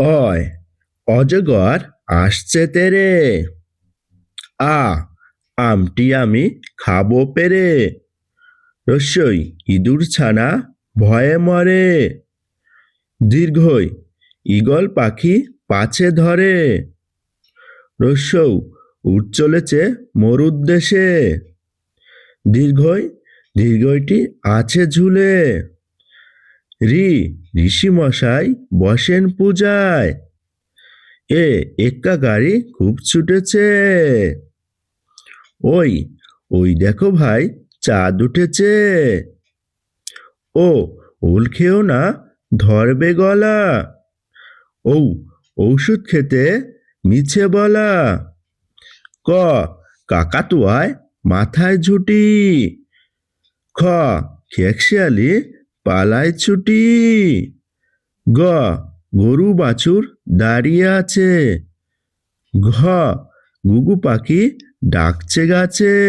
অয় অজগর আসছে তেরে। আ আমটি আমি খাবো পেরে। রস্যই ইঁদুর ছানা ভয়ে মরে। দীর্ঘই ঈগল পাখি পাছে ধরে। রস্যৌ উঠ চলেছে মরুর দেশে। দীর্ঘই দীর্ঘইটি আছে ঝুলে। ঋষি মশাই বসেন পূজায়। এক্কা গাড়ি খুব ছুটেছে। ওই ওই দেখো ভাই চাঁদ উঠেছে। ওল খেও না ধরবে গলা। ঔষধ খেতে মিছে বলা। ক কাকাতুয়ায় মাথায় ঝুঁটি। খ খেকশিয়ালি পালায় ছুটি। গ গরু বাছুর দাঁড়িয়ে আছে। ঘ ঘুঘু পাখি ডাকছে গাছে।